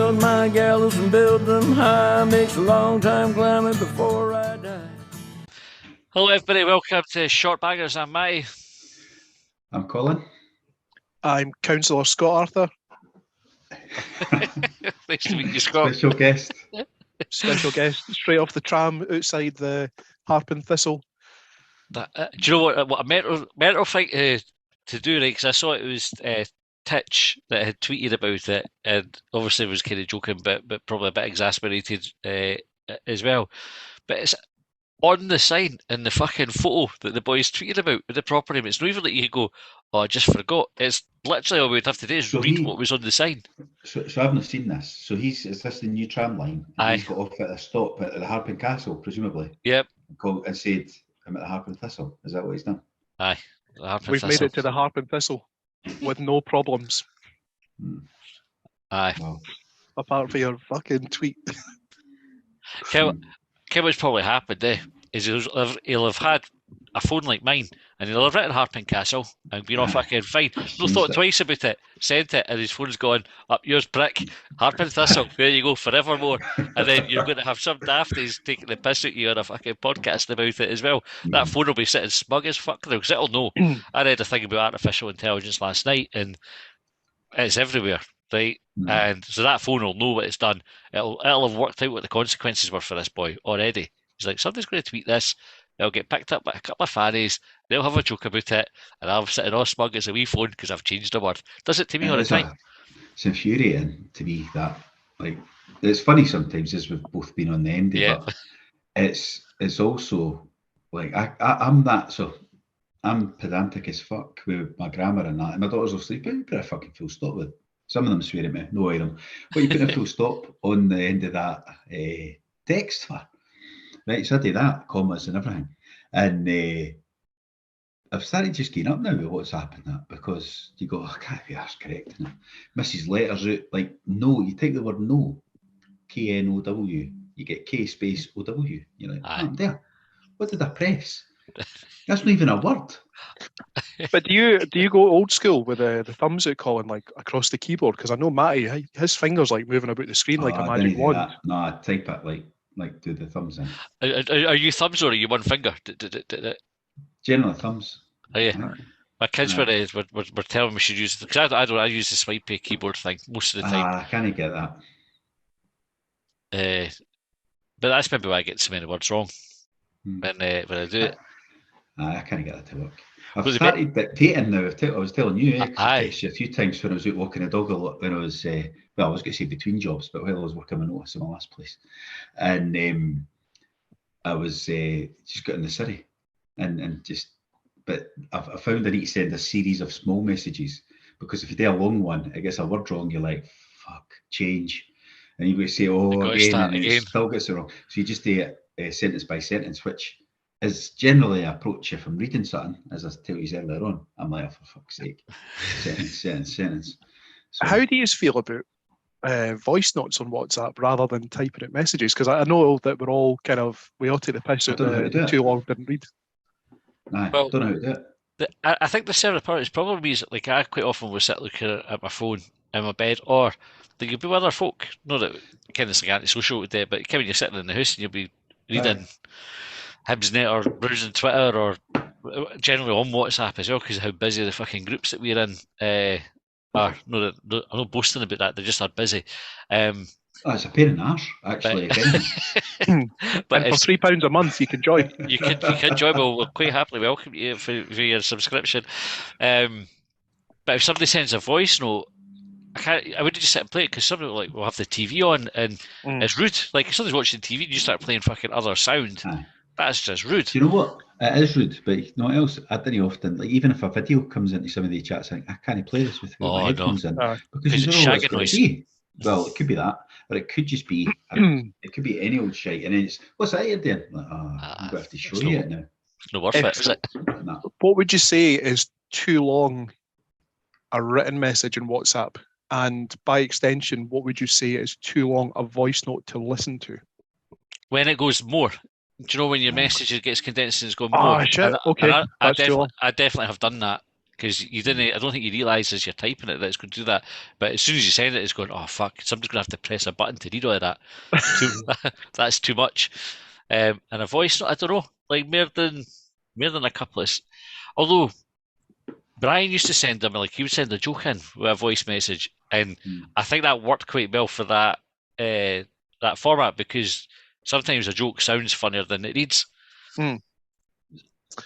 build my gallows and build them high. Makes a long time climbing before I die. Hello everybody, welcome to Shortbangers. I'm Matty. I'm Colin. I'm Councillor Scott Arthur. Nice to meet you, Scott. Special guest. Special guest, straight off the tram outside the Harp and Thistle. Do you know what a mental thing to do, right? Because I saw it was Titch that had tweeted about it, and obviously was kind of joking, but probably a bit exasperated as well. But it's on the sign in the fucking photo that the boys tweeted about with the proper name. It's not even like you go, "Oh, I just forgot." It's literally all we would have to do is read what was on the sign. So I've not seen this. So is this the new tram line? Aye. He's got off at a stop at the Harp and Castle, presumably. Yep. And said, "I'm at the Harp and Thistle." Is that what he's done? Aye. We've made it to the Harp and Thistle with no problems. Aye. Wow. Apart from your fucking tweet. What's probably happened is he'll have had a phone like mine, and he'll have written Harp and Castle and been all fucking fine. No thought twice about it, sent it, and his phone's gone, "Up yours, prick, Harp and Thistle, there you go, forevermore." And then you're going to have some dafties taking the piss at you on a fucking podcast about it as well. That phone will be sitting smug as fuck there, because it'll know. I read a thing about artificial intelligence last night, and it's everywhere, right? And so that phone will know what it's done. It'll have worked out what the consequences were for this boy already. He's like, somebody's going to tweet this, it'll get picked up by a couple of fannies, they'll have a joke about it, and I'm sitting all smug as a wee phone because I've changed a word. Does it to me all the time. It's infuriating to be that. Like, it's funny sometimes as we've both been on the end of it, but it's also like I'm that, so I'm pedantic as fuck with my grammar and that, and my daughters will say, "But you put a fucking full stop with." Some of them swear at me, no of them, but you put a full stop on the end of that text for. Right, so I do that, commas and everything. And I've started just getting up now with what's happened that, because you go, "I can't be arsed correcting it." Misses letters out, like no, you take the word no, K-N-O-W, you get K space O-W. You're like, I'm there. What did I press? That's not even a word. But do you go old school with the thumbs out, Colin, like across the keyboard? Because I know Matty, his fingers like moving about the screen like a magic wand. No, I type it like do the thumbs in. Are you thumbs or are you one finger? Generally thumbs. Oh yeah. My kids were telling me we should use it, because I use the swipey keyboard thing most of the time. I can't get that. But that's maybe why I get so many words wrong when I do it. I can't get that to work. I've started dictating now. I was telling you, I texted you a few times when I was out walking the dog a lot, when I was, I was going to say between jobs, but while I was working my notice in my last place. And I was just got in the city but I found I need to send a series of small messages, because if you do a long one, it gets a word wrong, you're like, fuck, change. And you've got to say, again, and it still gets it wrong. So you just do it sentence by sentence, which is generally an approach if I'm reading something, as I tell you earlier on. I'm like, oh, for fuck's sake, sentence. So, how do you feel about voice notes on WhatsApp rather than typing out messages? Because I know that we all take the piss out the too long didn't read. Nah, well, don't know how to do it. I think the separate part is probably is like I quite often will sit looking at my phone in my bed, or there could be with other folk. Not that kind of like antisocial with it, but when you're sitting in the house and you'll be reading Hibs net or browsing Twitter or generally on WhatsApp as well, because of how busy the fucking groups that we're in are. No, I'm not boasting about that. They just are busy. It's a pain in the arse, actually. But for £3 a month, you can join. You can join. We'll quite happily welcome you for your subscription. But if somebody sends a voice note, I wouldn't just sit and play it, because somebody will have the TV on, and it's rude. Like, if somebody's watching TV and you start playing fucking other sound, that's just rude. Do you know what? It is rude, but you know what else? I don't often, like, even if a video comes into some of the chats, I can't play this with my headphones in, because you don't know what it's going to be. Well, it could be that, but it could just be it could be any old shite, and then it's, what's that you're doing? Like, I'm going to have to show you it now. It's not worth it, is it? No. What would you say is too long a written message in WhatsApp? And by extension, what would you say is too long a voice note to listen to? When it goes more. Do you know when your message gets condensed and it's going more? Oh, shit. Okay. I definitely have done that. because you didn't. I don't think you realise as you're typing it that it's going to do that. But as soon as you send it, it's going, oh fuck, somebody's going to have to press a button to read all of that. That's too much. And a voice note, I don't know, like more than a couple of. Although Brian used to send them, like he would send a joke in with a voice message, and I think that worked quite well for that that format, because sometimes a joke sounds funnier than it reads, and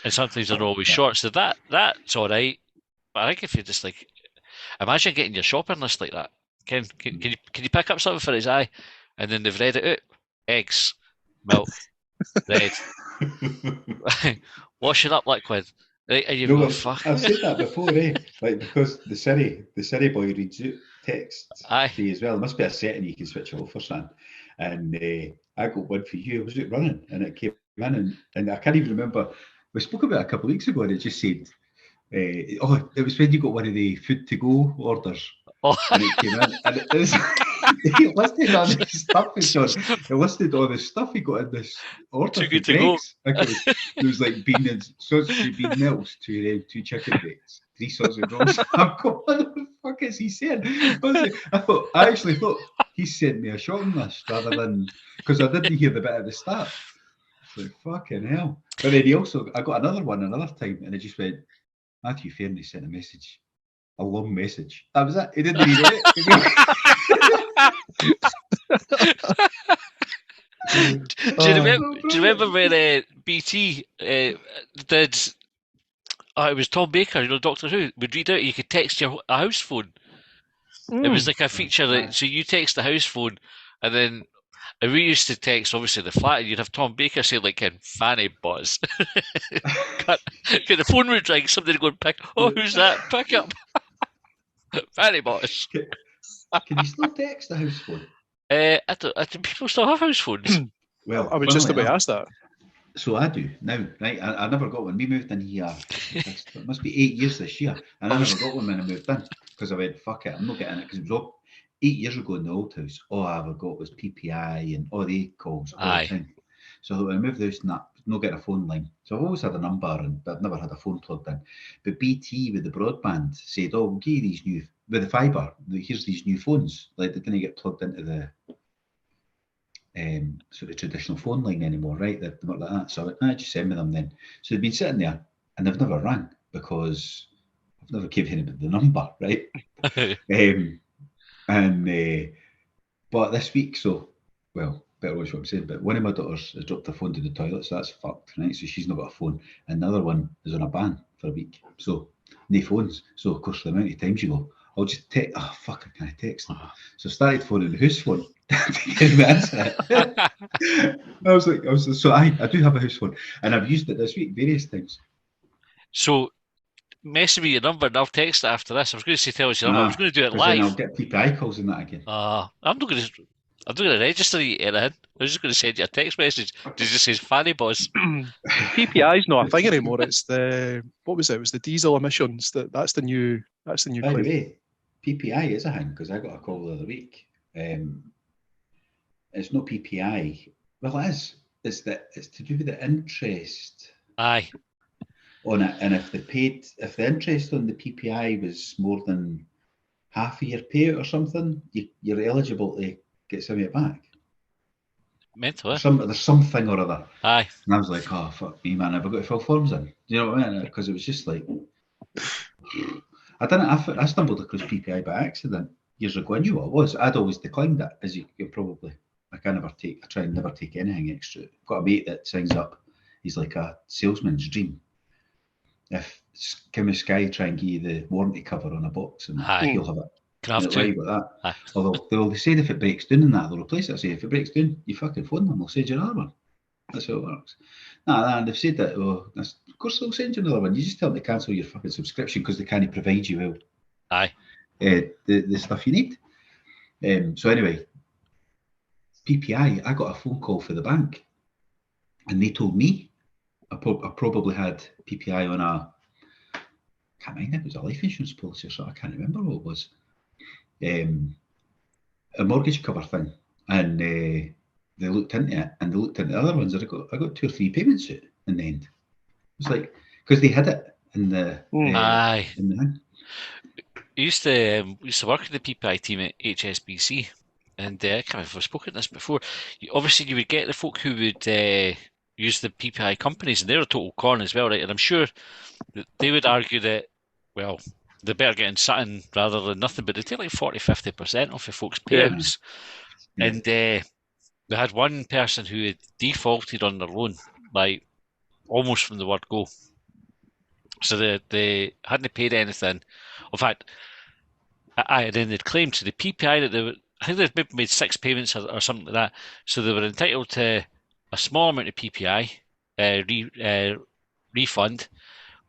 sometimes they're not always short. So that's all right. But I think if you just like, imagine getting your shopping list like that. Can you pick up something for his eye, and then they've read it out: eggs, milk, bread, washing up liquid. Right, and you've got fuck. I've said that before, like, because the Siri boy reads out texts to you as well. There must be a setting you can switch it off or something. And I got one for you. I was out running, and it came in, and I can't even remember. We spoke about it a couple of weeks ago, and it just said, it was when you got one of the food to go orders. Oh. And it came in, and it listed all this stuff. It listed all this stuff he got in this order. Too good to go. It was like sausage, bean melts, two chicken bits, 3 sausage rolls. I'm going, what the fuck is he saying? I actually thought he sent me a shopping list rather than, because I didn't hear the bit at the start. It's like, fucking hell. But then I got another one another time, and it just went, Matthew Fairney sent a message. A long message. That was it. He didn't read it. Do you remember when BT did? It was Tom Baker, Doctor Who, would read out. You could text a house phone. It was like a feature that so you text the house phone, and then we used to text obviously the flat, and you'd have Tom Baker say like in Fanny Buzz. The phone would ring, somebody would go and pick. Oh, who's that? Pick up. Fanny Buzz. Can you still text the house phone? I think people still have house phones. Well, I was just about to ask that. So I do now, right? I never got one. We moved in here. It must be 8 years this year, and I never got one when I moved in because I went, fuck it, I'm not getting it, because it was all 8 years ago in the old house. All I ever got was PPI and all the calls all the time. So when I moved the house, not getting a phone line. So I've always had a number, but I've never had a phone plugged in. But BT with the broadband said, "Oh, we'll give you these new with the fibre. Here's these new phones. Like they're going to get plugged into the sort of traditional phone line anymore, right? They're not like that." So I just send me them then. So they've been sitting there, and they've never rang because I've never given anybody the number, right? But this week, better watch what I'm saying, but one of my daughters has dropped her phone to the toilet, so that's fucked, right? So she's not got a phone. And the other one is on a ban for a week. So no phones. So of course the amount of times you go, I'll just text, oh fuck, can I text them? So I started phoning the house phone to get the answer. I do have a house phone, and I've used it this week various times. So messing with your number, and I'll text it after this. I was going to say tell us your number. I was going to do it live. I'll get PPI calls in that again. I'm not going to register you anything. I'm just going to send you a text message. It just says Fanny Buzz. PPI is not a thing anymore. It's what was it? It was the diesel emissions. That's the new. By the way, PPI is a thing because I got a call the other week. It's not PPI. Well, it is. It's to do with the interest. Aye. On it, and if the interest on the PPI was more than half a year pay or something, you're eligible to get some of it back. Mental, There's something or other. Aye. And I was like, oh, fuck me, man, I've got to fill forms in. Do you know what I mean? Because it was just like, I stumbled across PPI by accident years ago. I knew what it was. I'd always declined it, as you probably, I try and never take anything extra. I've got a mate that signs up. He's like a salesman's dream. If Sky try and give you the warranty cover on a box, and he'll have it. Can I have two? That. Although they said if it breaks down in that, they'll replace it. I say if it breaks down, you fucking phone them, they'll send you another one. That's how it works. And they've said that, of course they'll send you another one. You just tell them to cancel your fucking subscription because they can't provide you the stuff you need. So anyway, PPI, I got a phone call for the bank, and they told me I probably had PPI on I can't mind, it was a life insurance policy or something. I can't remember what it was. A mortgage cover thing, and they looked into it, and the other ones. I got 2 or 3 payments out in the end. It's like, because they had it, in the Aye. in the thing. I used to work in the PPI team at HSBC, and I can't remember if I've spoken this before. Obviously, you would get the folk who would use the PPI companies, and they're a total con as well, right? And I'm sure that they would argue that, well, they're better getting something rather than nothing, but they take like 40-50% off of folks' payouts. Yeah. And they had one person who had defaulted on their loan, like almost from the word go. So they hadn't paid anything. In fact, then they'd claimed to the PPI that I think they'd maybe made 6 payments or something like that. So they were entitled to a small amount of PPI refund,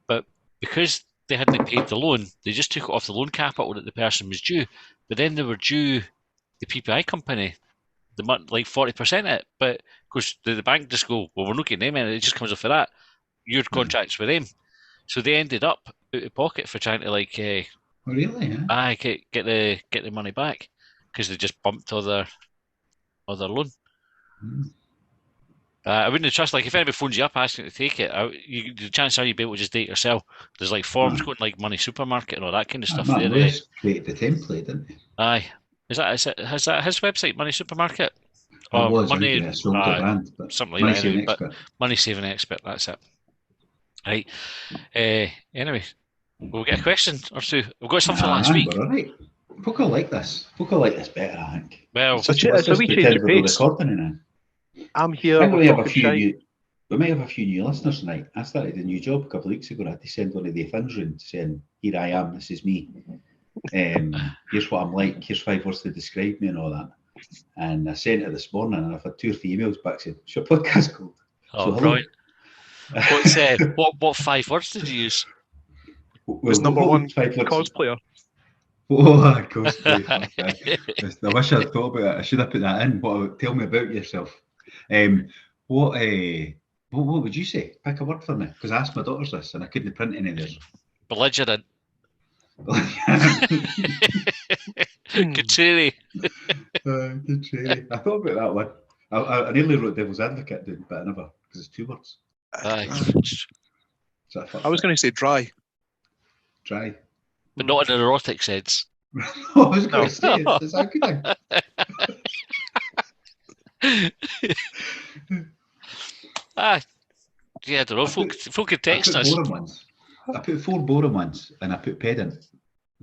but because they hadn't paid the loan, they just took it off the loan capital that the person was due. But then they were due the PPI company like 40% of it. But of course, the bank just go, well, we're not getting them, and it just comes off of that. Your contract's with them. So they ended up out of pocket for trying to like, Really? Yeah. get the money back because they just bumped other loan. I wouldn't trust, like, if anybody phones you up asking to take it, the chance are you'd be able to just do it yourself. There's like forms going like Money Supermarket and all that kind of stuff. Matt Lewis created the template, didn't he? Aye. Has that his website, Money Supermarket? It was Money, I sold the brand, but something like Money that. Saving Anyway, Expert. but Money Saving Expert, that's it. Right. Anyway, we'll get a question or two. We've got something last week. All right. Folk will like this. Folk will like this better, I think. Well, it's a wee change of pace. I'm here. We might have a few new listeners tonight. I started a new job a couple of weeks ago. I had to send one of the things round saying, "Here I am. This is me. Here's what I'm like. Here's 5 words to describe me and all that." And I sent it this morning, and I've had 2 or 3 emails back saying, "What's your podcast called?" Oh, right. What 5 words did you use? Was number 1 cosplayer. Oh, cosplayer. I wish I'd thought about it. I should have put that in. Tell me about yourself. What would you say? Pick a word for me, because I asked my daughters this and I couldn't print any of theirs. Belligerent. Contrary. Contrary. I thought about that one. I nearly wrote Devil's Advocate, but I never, because it's 2 words. Aye. I was going to say dry. Dry. But not in an erotic sense. I was going to say, is that good? Yeah, I don't know. Folk could text us. I put 4 boring ones, and I put pedant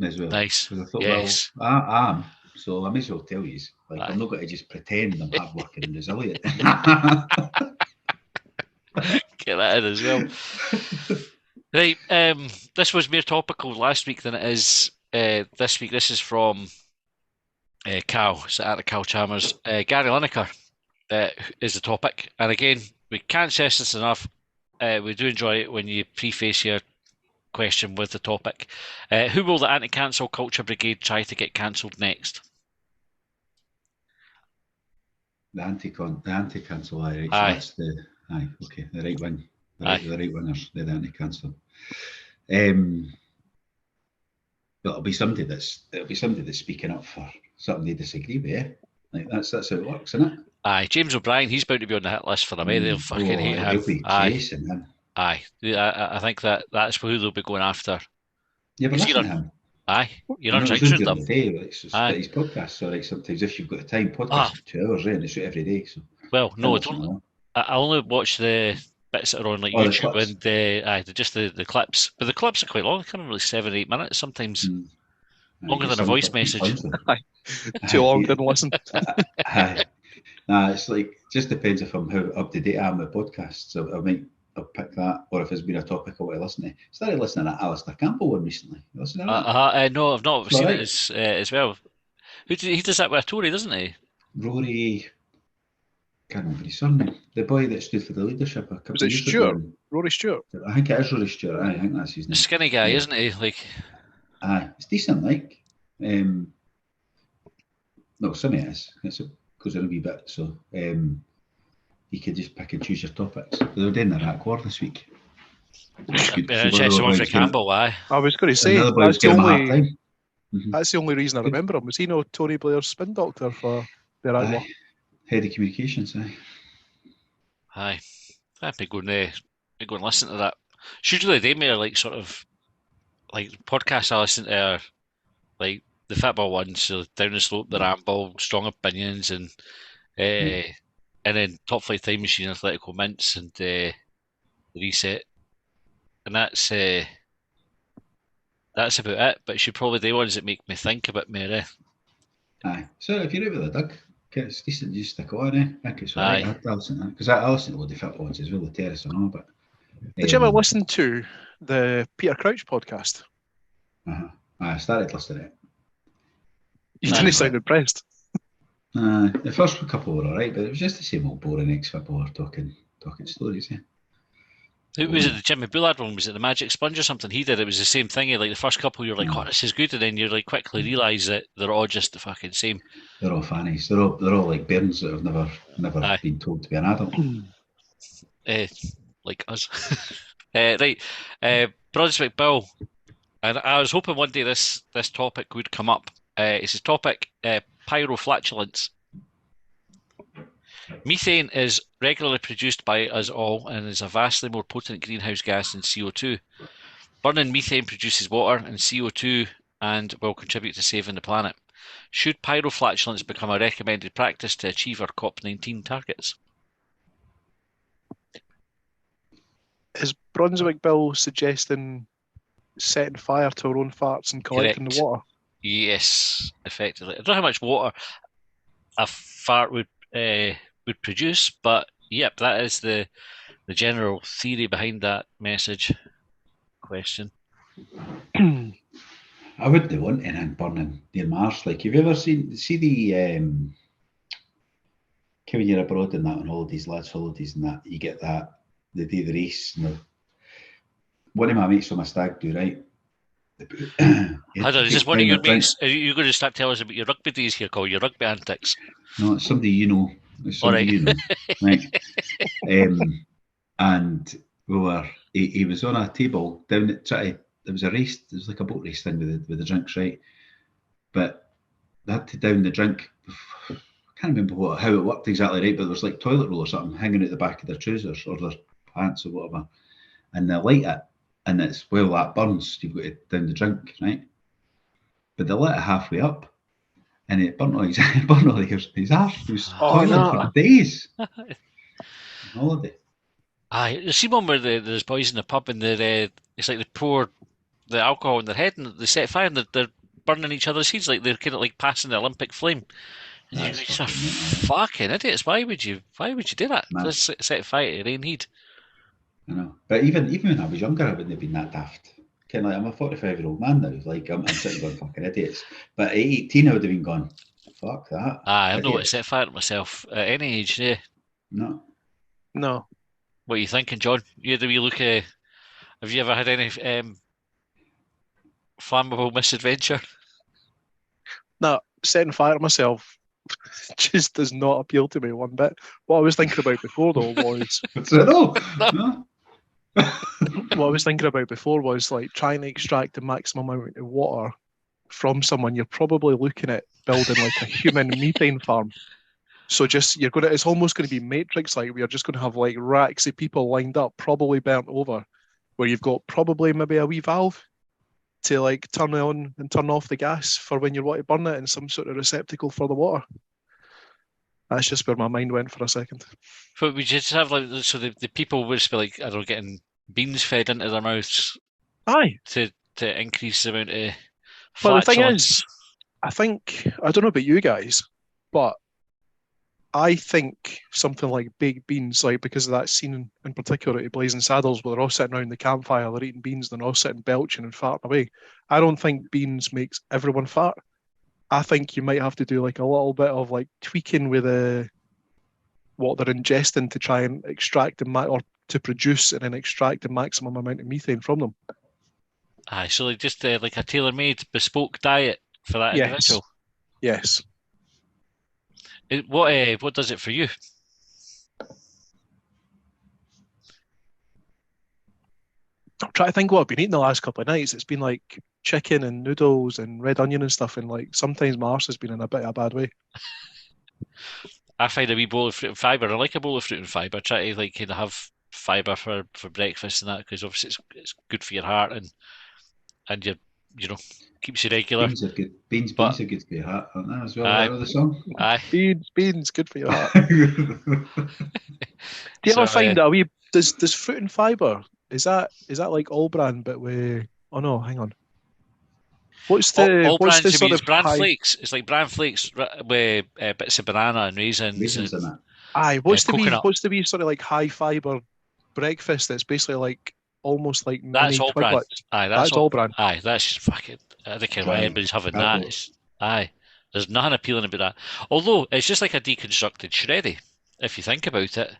as well. Nice. I thought, yes. well, I am, so I may as well tell you. Like, I'm not going to just pretend I'm hardworking and resilient. Get that in as well. Right, this was more topical last week than it is this week. This is from Cal, so at the Cal Chalmers. Gary Lineker is the topic, and again, we can't stress this enough. We do enjoy it when you preface your question with the topic. Who will the anti-cancel culture brigade try to get cancelled next? The anti-cancel, right? Aye. So that's the okay. The right wing, the right wingers. They're the anti-cancel. But it'll be somebody that's speaking up for something they disagree with. Yeah? Like that's how it works, isn't it? Aye, James O'Brien, he's bound to be on the hit list for them. They'll fucking hate him. They'll be chasing him. Aye, I think that's who they'll be going after. Yeah, but listen to him. Aye, you're on drinks with them. It's his podcast, so like sometimes if you've got the time, podcast for 2 hours, and it's every day. So well, no, I don't. I only watch the bits that are on like YouTube and just the clips. But the clips are quite long. They come in like 7-8 minutes, sometimes longer than a voice message. Too long, didn't listen. Nah, it's like just depends if I'm how up to date I am with podcasts. So I'll pick that, or if it's been a topic I want to listen to. Started listening to Alistair Campbell one recently. You listen to that? No, I've not seen it as well. He does that with a Tory, doesn't he? Rory, can't remember his surname. The boy that stood for the leadership a couple of years ago. Rory Stewart? I think it is Rory Stewart. I think that's his name. The skinny guy, isn't he? Like, it's decent. Like, no, some it is. It goes in a wee bit. So, you could just pick and choose your topics. They were doing the Iraq War this week. Chester one for Campbell, aye. I was going to say that's the only reason I remember him. Was he no Tony Blair's spin doctor for the Iraq War? Head of communications, Aye. I'd be going to listen to that. Usually they may like sort of like podcasts I listen to are like the football ones, so Down the Slope, the Ramble, Strong Opinions, and then Top Flight Time Machine, Athletical Mints, and the Reset, and that's about it. But she's probably the ones that make me think a bit more. Aye. So if you're out with the Doug, it's decent. You stick on. I think it's alright. Aye. I listen to that because I listen to loads of football ones as well, the Terrace and all. But Did you ever listen to the Peter Crouch podcast? I started listening to it. You didn't sound impressed. The first couple were alright, but it was just the same old boring ex-footballer talking stories. Yeah. Who was it? The Jimmy Bullard one? Was it the Magic Sponge or something? He did. It was the same thing. Like the first couple, you're like, "Oh, this is good," and then you like quickly realise that they're all just the fucking same. They're all fannies. They're all like bairns that have never Aye. been told to be an adult. Like us. Right. Brunswick Bill. And I was hoping one day this topic would come up. It's a topic, pyroflatulence. Methane is regularly produced by us all and is a vastly more potent greenhouse gas than CO2. Burning methane produces water and CO2 and will contribute to saving the planet. Should pyroflatulence become a recommended practice to achieve our COP19 targets? Is Brunswick Bill suggesting setting fire to our own farts and collecting Correct. the water? Yes, effectively. I don't know how much water a fart would produce, but yep, that is the general theory behind that message question. I wouldn't want anything burning near Mars. Like, have you ever see the when you're abroad and that on holidays, lads' holidays and that, you get that the day of the race. One of my mates on my stag do, right? Hold on, is this one of your mates? Are you going to start telling us about your rugby days here, called your rugby antics? No, it's somebody you know. It's somebody you know. Right. And we were. He was on a table down at there was a race. There was like a boat race thing with the drinks, right? But they had to down the drink. I can't remember how it worked exactly, right? But there was like toilet roll or something hanging out the back of their trousers or their pants or whatever, and they light it. And it's, well, that burns, you've got to down the drink, right? But they lit it halfway up, and it burnt all his arse. He was for days. Holiday. Aye, you see one where there's boys in the pub and it's like they pour the alcohol in their head and they set fire and they're burning each other's heads, like they're kind of like passing the Olympic flame. And you're like, fucking idiots, why would you do that? Just set fire to your own head. I know, but even when I was younger, I wouldn't have been that daft. Kind of like, I'm a 45-year-old man now. Like I'm sitting going fucking idiots. But at 18, I would have been going, fuck that. I've not set fire to myself at any age. Yeah. No. What are you thinking, John? You had a wee look. Have you ever had any flammable misadventure? No, setting fire to myself just does not appeal to me one bit. What I was thinking about before, though, was No. what I was thinking about before was like trying to extract the maximum amount of water from someone. You're probably looking at building like a human methane farm. So it's almost going to be Matrix-like. We are just going to have like racks of people lined up, probably burnt over, where you've got probably maybe a wee valve to like turn on and turn off the gas for when you want to burn it, and some sort of receptacle for the water. That's just where my mind went for a second. But we just have like, so the people would just be like, I don't know, getting beans fed into their mouths. Aye. To increase the amount of flatulence. Well, the thing is, I don't know about you guys, but I think something like baked beans, like because of that scene in particular at Blazing Saddles, where they're all sitting around the campfire, they're eating beans, they're all sitting belching and farting away. I don't think beans makes everyone fart. I think you might have to do like a little bit of like tweaking with what they're ingesting to try and extract or to produce and then extract the maximum amount of methane from them. Aye, so like just like a tailor-made bespoke diet for that individual. Yes. What does it for you? I'm trying to think what I've been eating the last couple of nights. It's been like chicken and noodles and red onion and stuff, and like sometimes my arse has been in a bit of a bad way. I find a wee bowl of fruit and fibre. I like a bowl of fruit and fibre. I try to like kind of have fibre for breakfast and that, because obviously it's good for your heart and you know, keeps you regular. Beans are good. Beans But- are good for your heart, aren't they, as well? Aye. That other song. Aye. Beans, good for your heart. Beans. Do you So, ever find that a wee does fruit and fibre, is that like all brand but with oh no, hang on. What's the all what's brands, the sort it's of bran high, flakes. It's like bran flakes with bits of banana and raisins. Raisins and in it. aye, what's the coconut. wee sort of like high fibre breakfast that's basically like almost like That's mini all brand. Twiglets? Aye, That's all brand. Aye, that's just fucking. I don't care why Dry. anybody's having Cardboard. that. Aye, there's nothing appealing about that. Although it's just like a deconstructed shreddy, if you think about it.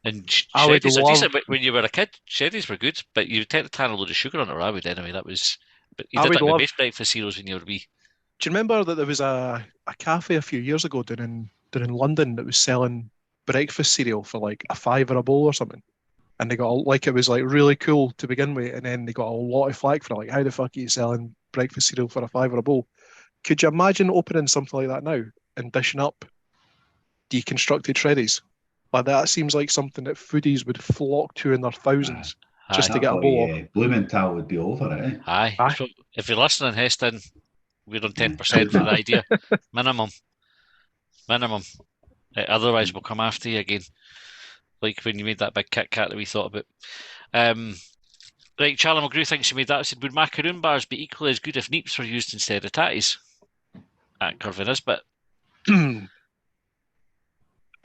And I would shreddies are love- decent, but when you were a kid, shreddies were good, but you tend to tan a load of sugar on it, or I would anyway. But you I did would that with love- base breakfast cereals when you were wee. Do you remember that there was a cafe a few years ago down in London that was selling breakfast cereal for like $5 a bowl or something? And they got it was like really cool to begin with, and then they got a lot of flack for it. Like, how the fuck are you selling breakfast cereal for $5 a bowl? Could you imagine opening something like that now and dishing up deconstructed shreddies? Like that seems like something that foodies would flock to in their thousands just to Aye. get a bowl of. Blumenthal would be over it, eh? Aye. Aye. So if you're listening, Heston, we're on 10% for the idea. Minimum. Otherwise, we'll come after you again. Like when you made that big Kit Kat that we thought about. Right, Charlie McGrew thinks you made that. Said, would macaroon bars be equally as good if neeps were used instead of tatties? At Curvin is, but I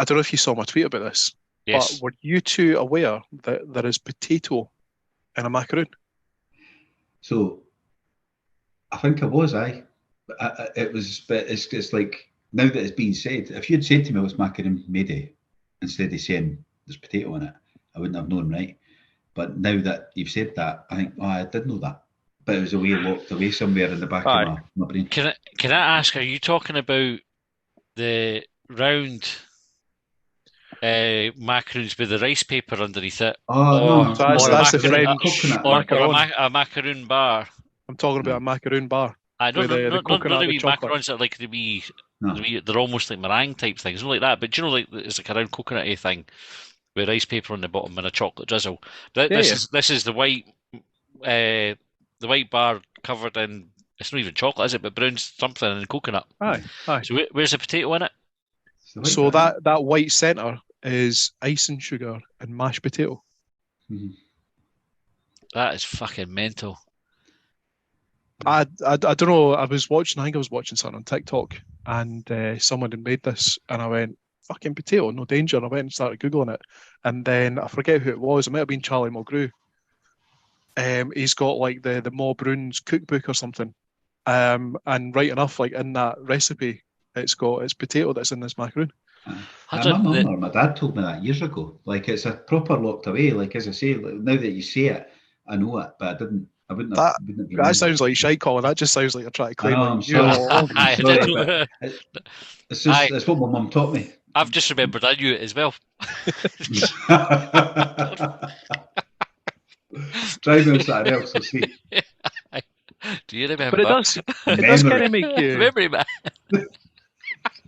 don't know if you saw my tweet about this, yes. but were you two aware that there is potato in a macaroon? So, I think I was, aye. It was, but it's like, now that it's been said, if you'd said to me it was macaroon made of, instead of saying there's potato in it, I wouldn't have known, right? But now that you've said that, I think, I did know that. But it was away, locked away somewhere in the back Aye. of my brain. Can I ask, are you talking about the round macaroons with the rice paper underneath it? Oh, no. that's the French coconut. Or macaron. a macaroon bar? I'm talking about a macaroon bar. I know With the not coconut the and wee chocolate. macarons that are like the wee, No. they're almost like meringue type things, not like that. But do you know, like it's like a round coconut-y thing with rice paper on the bottom and a chocolate drizzle. But this is the white bar covered in, it's not even chocolate, is it? But brown something and coconut. Aye. So where's the potato in it? So that white centre is icing sugar and mashed potato. Mhm. That is fucking mental. I don't know. I think I was watching something on TikTok, and someone had made this, and I went, "Fucking potato, no danger." And I went and started googling it, and then I forget who it was. It might have been Charlie Mulgrew. He's got like the Ma Bruins cookbook or something, and right enough, like in that recipe, it's potato that's in this macaroon. My mum or my dad told me that years ago. Like, it's a proper locked away. Like, as I say, like, now that you say it, I know it, but I wouldn't have That remembered. sounds like shite, Colin. That just sounds like you're trying to claim. I know, like, I'm you know, sorry. all- Aye, Sorry, but it's just it's what my mum taught me. I've just remembered I knew it as well. Try me on Saturday else, we'll see. Do you remember? but it does kind of make you. Memory, man.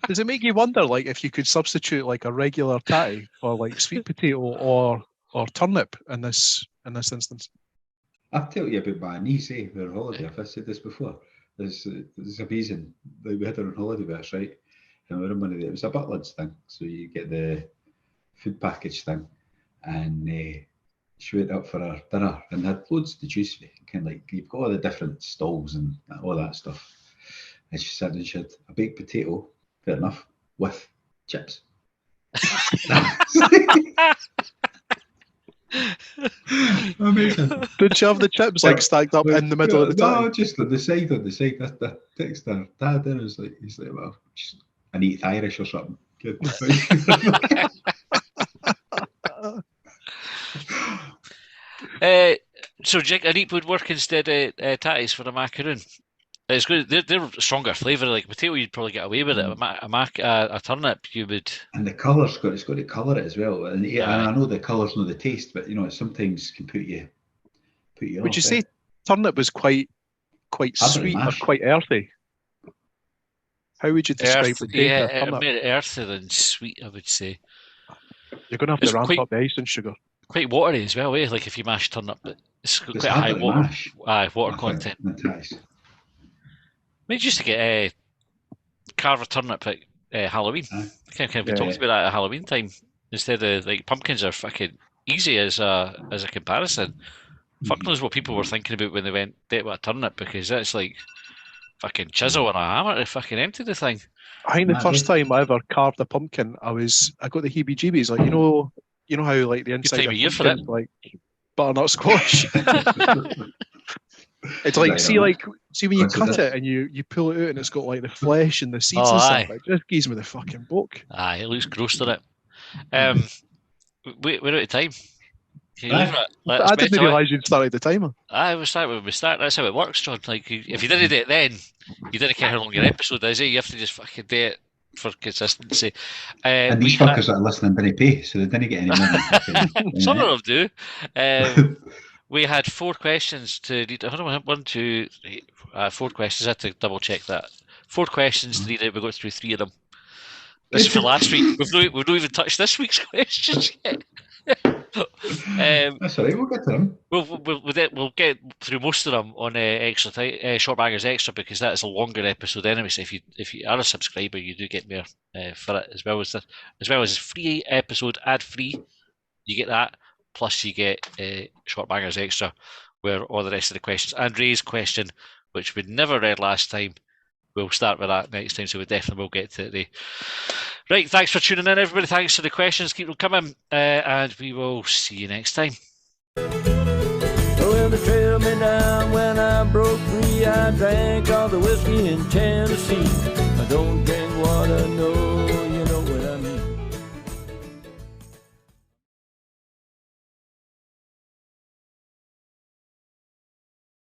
Does it make you wonder, like, if you could substitute like a regular tatty for like sweet potato or turnip in this instance? I'll tell you about my niece, we're on holiday. I've said this before. It's amazing. Like, we had her on holiday with us, right? And we were in one of it was a Butlins thing. So you get the food package thing. And she went up for her dinner and had loads to choose from. Kind of like, you've got all the different stalls and all that stuff. And she said, and she had a baked potato, fair enough, with chips. Amazing. Did you have the chips like stacked up in the middle of the No, tatty? just on the side. That the text there. Dad then was like, he's like, well, I need Irish or something. Good. So Jake, a neat would work instead of tatties for a macaroon. It's good. They're stronger flavour. Like potato, you'd probably get away with it. A turnip, you would. And the colour's it's got to colour it as well. And, and I know the colour's not the taste, but you know, it sometimes can put you Would off, you say turnip was quite sweet or mash. quite earthy? How would you describe the taste of Yeah, turnip? more earthy than sweet, I would say. You're going to have It's to ramp quite- up the ice and sugar. Quite watery as well, eh? Like if you mash turnip, it's got It's quite a high harder to water, mash, water I think, content. than it is. We used to get carve a turnip at Halloween. Aye. We Yeah. talked about that at Halloween time. Instead of like pumpkins are fucking easy as a comparison. Fuck knows what people were thinking about when they went date with a turnip, because that's like fucking chisel and a hammer to fucking empty the thing. I think the Mad, first eh? time I ever carved a pumpkin, I got the heebie-jeebies. Like, you know how like the inside time of of year for pumpkin's like butternut squash. It's like Right see on. when you What's cut it? it and you pull it out and it's got like the flesh and the seeds Oh, and aye. stuff. It just gives me the fucking book. Aye, it looks gross, doesn't it? We're out of time. Can you Aye. leave it? Let us I didn't mental it. realise you'd started the timer. Aye, we start when we start. That's how it works, John. Like, if you didn't do it then, you didn't care how long your episode is. You have to just fucking do it for consistency. And these fuckers that are listening didn't pay, so they didn't get any money. Some of them do. We had 4 questions to read. Hold on, 1, 2, 3, 4 questions. I had to double check that. 4 questions to read out. We got through 3 of them. This is for last week. We've not even touched this week's questions yet. That's all right, we'll get to them. We'll get through most of them on extra Shortbangers Extra, because that is a longer episode anyway. So if you are a subscriber, you do get more for it, as well as a free episode, ad free. You get that, plus you get Shortbangers Extra, where all the rest of the questions and Ray's question, which we never read last time. We'll start with that next time, so we definitely will get to it. Right, thanks for tuning in, everybody. Thanks for the questions. Keep them coming, and we will see you next time. Well, they trailed me down when I broke free. I drank all the whiskey in Tennessee. I don't drink what I know